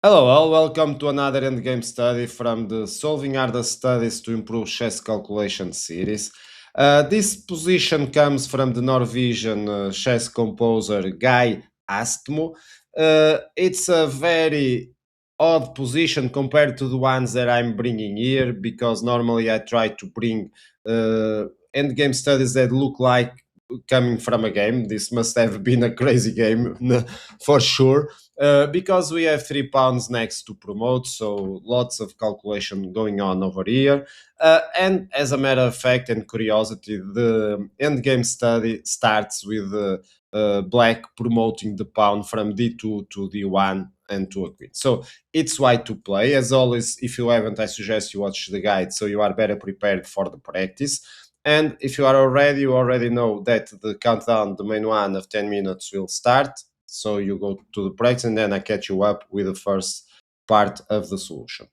Hello, all. Welcome to another endgame study from the Solving Harder Studies to Improve Chess Calculation series. This position comes from the Norwegian chess composer Geir Ostmoe. It's a very odd position compared to the ones that I'm bringing here because normally I try to bring endgame studies that look like coming from a game. This must have been a crazy game for sure because we have 3 pounds next to promote, so lots of calculation going on over here. And as a matter of fact and curiosity, the end game study starts with black promoting the pawn from d2 to d1 and to a queen. So it's white to play. As always, if you haven't, I suggest you watch the guide so you are better prepared for the practice. And if you are already, you already know that the countdown, the main one of 10 minutes, will start. So you go to the practice and then I catch you up with the first part of the solution.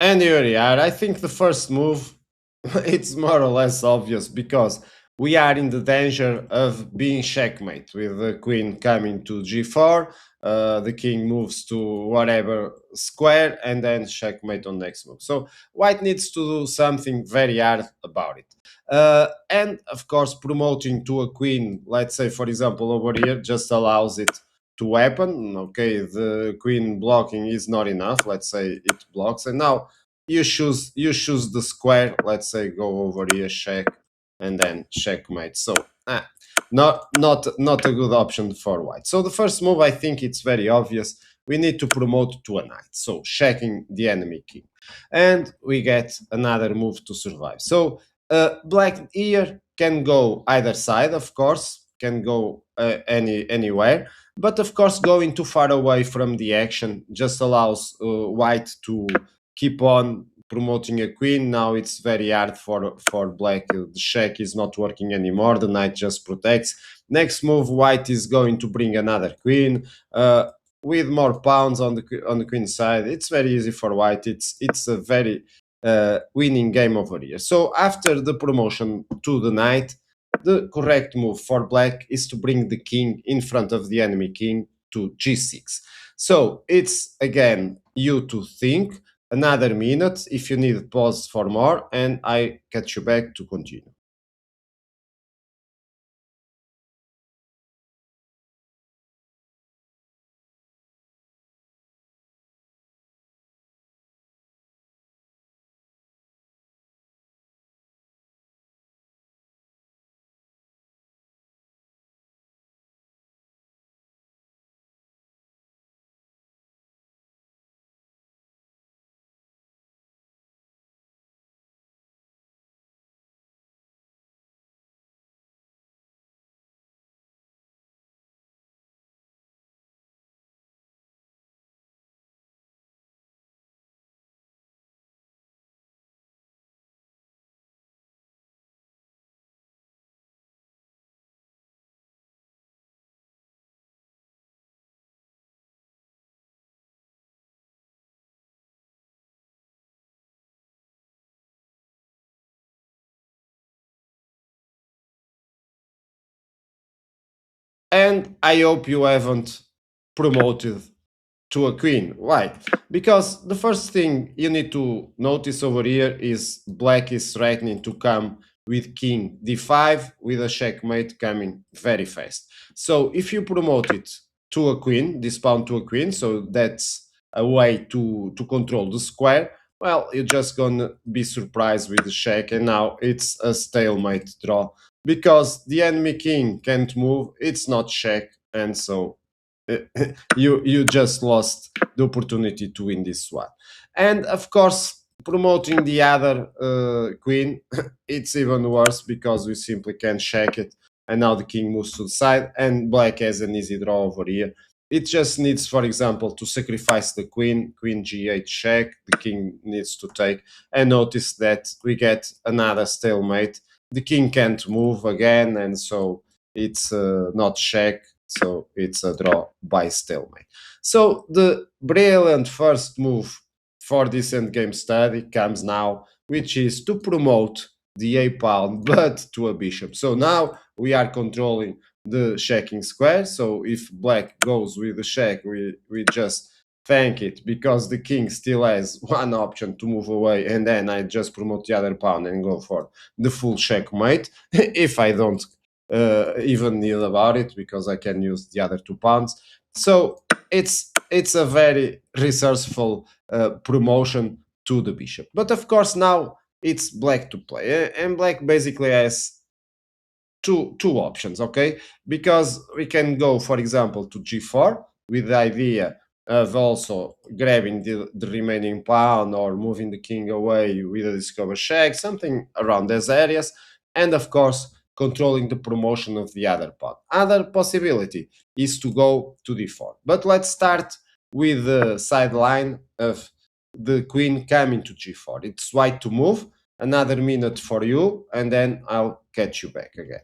And here we are. I think the first move, it's more or less obvious because we are in the danger of being checkmate with the queen coming to g4. The king moves to whatever square and then checkmate on next move. So white needs to do something very hard about it. And of course, promoting to a queen, let's say for example over here, just allows it to happen. Okay, the queen blocking is not enough. Let's say it blocks, and now you choose the square. Let's say go over here, check, and then checkmate. So not a good option for white. So the first move, I think it's very obvious. We need to promote to a knight, so checking the enemy king, and we get another move to survive. So black here can go either side, of course, can go anywhere, but of course going too far away from the action just allows white to keep on promoting a queen. Now it's very hard for black. The check is not working anymore. The knight just protects. Next move, white is going to bring another queen. With more pawns on the queen side, it's very easy for white. It's a very winning game over here. So after the promotion to the knight, the correct move for black is to bring the king in front of the enemy king to g6. So it's again you to think another minute. If you need, pause for more, and I catch you back to continue. And I hope you haven't promoted to a queen. Why? Because the first thing you need to notice over here is black is threatening to come with king d5 with a checkmate coming very fast. So if you promote it to a queen, this pawn to a queen, so that's a way to control the square. Well, you're just gonna be surprised with the check, and now it's a stalemate draw because the enemy king can't move. It's not check, and so you just lost the opportunity to win this one. And of course, promoting the other queen, it's even worse because we simply can't check it. And now the king moves to the side, and black has an easy draw over here. It just needs, for example, to sacrifice the queen, queen g8 check. The king needs to take, and notice that we get another stalemate. The king can't move again, and so it's not check, so it's a draw by stalemate. So the brilliant first move for this endgame study comes now, which is to promote the a pawn but to a bishop. So now we are controlling the checking square. So if black goes with the check, we just thank it because the king still has one option to move away, and then I just promote the other pawn and go for the full checkmate if I don't even kneel about it because I can use the other 2 pounds. So it's a very resourceful promotion to the bishop. But of course now it's black to play, and black basically has two options, okay? Because we can go, for example, to g4 with the idea of also grabbing the remaining pawn or moving the king away with a discover check, something around those areas, and of course controlling the promotion of the other pawn. Other possibility is to go to d4. But let's start with the sideline of the queen coming to g4. It's white to move. Another minute for you, and then I'll catch you back again.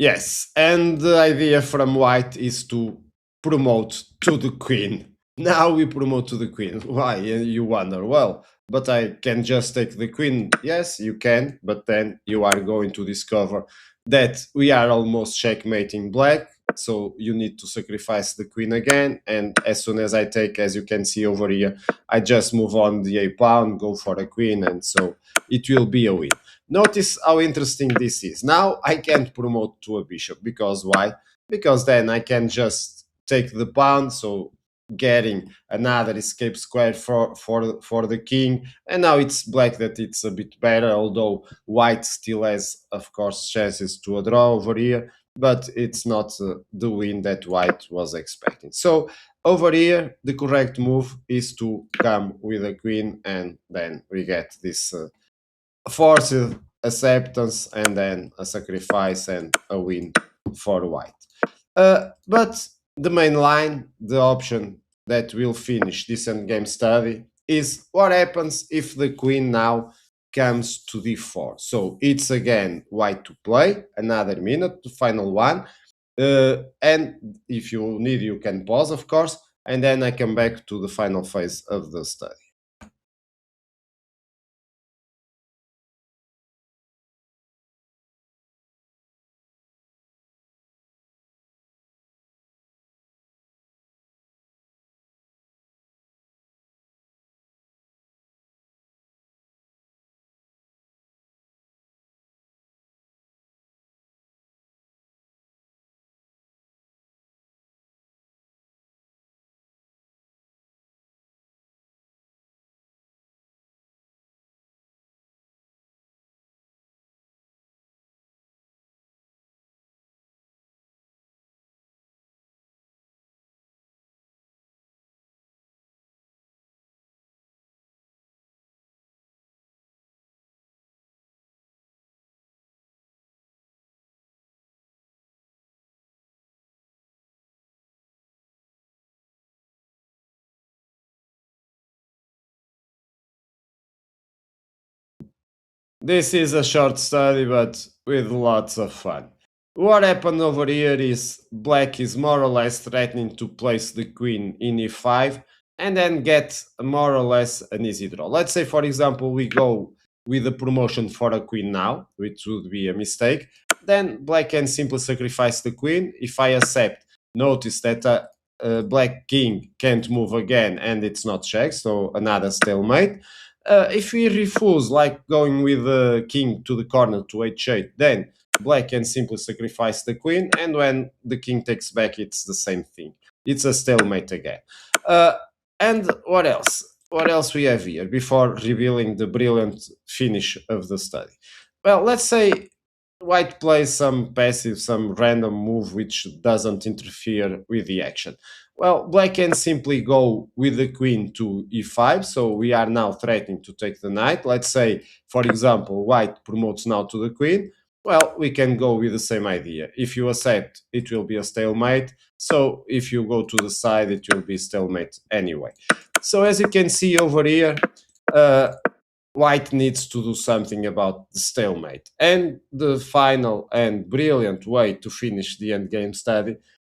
Yes, and the idea from white is to promote to the queen. Now we promote to the queen. Why? You wonder. Well, but I can just take the queen. Yes, you can, but then you are going to discover that we are almost checkmating black. So you need to sacrifice the queen again. And as soon as I take, as you can see over here, I just move on the a pawn, go for a queen, and so it will be a win. Notice how interesting this is. Now I can't promote to a bishop because why? Because then I can just take the pawn, so getting another escape square for the king. And now it's black that it's a bit better, although white still has, of course, chances to a draw over here, but it's not the win that white was expecting. So over here, the correct move is to come with a queen, and then we get this forced acceptance and then a sacrifice and a win for white. But the main line, the option that will finish this endgame study is what happens if the queen now comes to d4. So it's again white to play, another minute, the final one. And if you need, you can pause, of course, and then I come back to the final phase of the study. This is a short study, but with lots of fun. What happened over here is black is more or less threatening to place the queen in e5 and then get more or less an easy draw. Let's say, for example, we go with a promotion for a queen now, which would be a mistake. Then black can simply sacrifice the queen. If I accept, notice that black king can't move again and it's not checked, so another stalemate. If we refuse, like going with the king to the corner to h8, then black can simply sacrifice the queen, and when the king takes back, it's the same thing. It's a stalemate again. Uh, and what else? What else we have here before revealing the brilliant finish of the study? Well, let's say white plays some passive, some random move which doesn't interfere with the action. Well, black can simply go with the queen to e5, so we are now threatening to take the knight. Let's say, for example, white promotes now to the queen. Well, we can go with the same idea. If you accept, it will be a stalemate. So if you go to the side, it will be stalemate anyway. So as you can see over here, uh, white needs to do something about the stalemate. And the final and brilliant way to finish the endgame study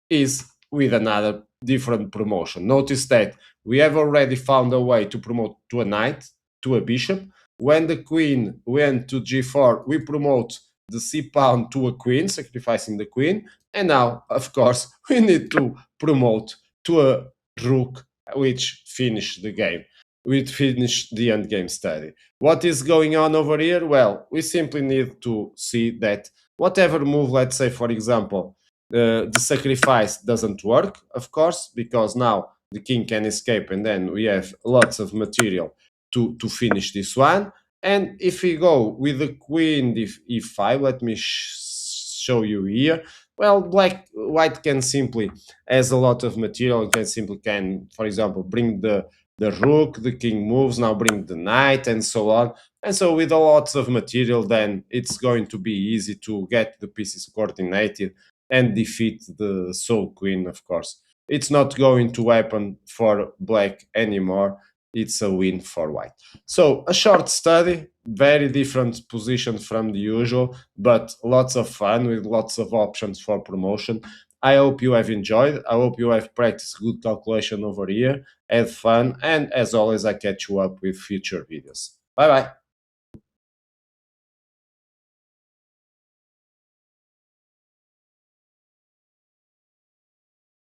is with another different promotion. Notice that we have already found a way to promote to a knight, to a bishop. When the queen went to g4, we promote the c pawn to a queen, sacrificing the queen. And now, of course, we need to promote to a rook, which finished the game. We finished the endgame study. What is going on over here? Well, we simply need to see that whatever move, let's say, for example, the sacrifice doesn't work, of course, because now the king can escape and then we have lots of material to finish this one. And if we go with the queen e5, let me show you here. Well, white can simply has a lot of material and can, for example, bring the rook, the king moves, now bring the knight, and so on. And so with a lot of material, then it's going to be easy to get the pieces coordinated and defeat the soul queen, of course. It's not going to happen for black anymore. it's a win for white. So a short study, very different position from the usual, but lots of fun with lots of options for promotion. I hope you have enjoyed. I hope you have practiced good calculation over here, had fun, and as always, I catch you up with future videos. Bye bye.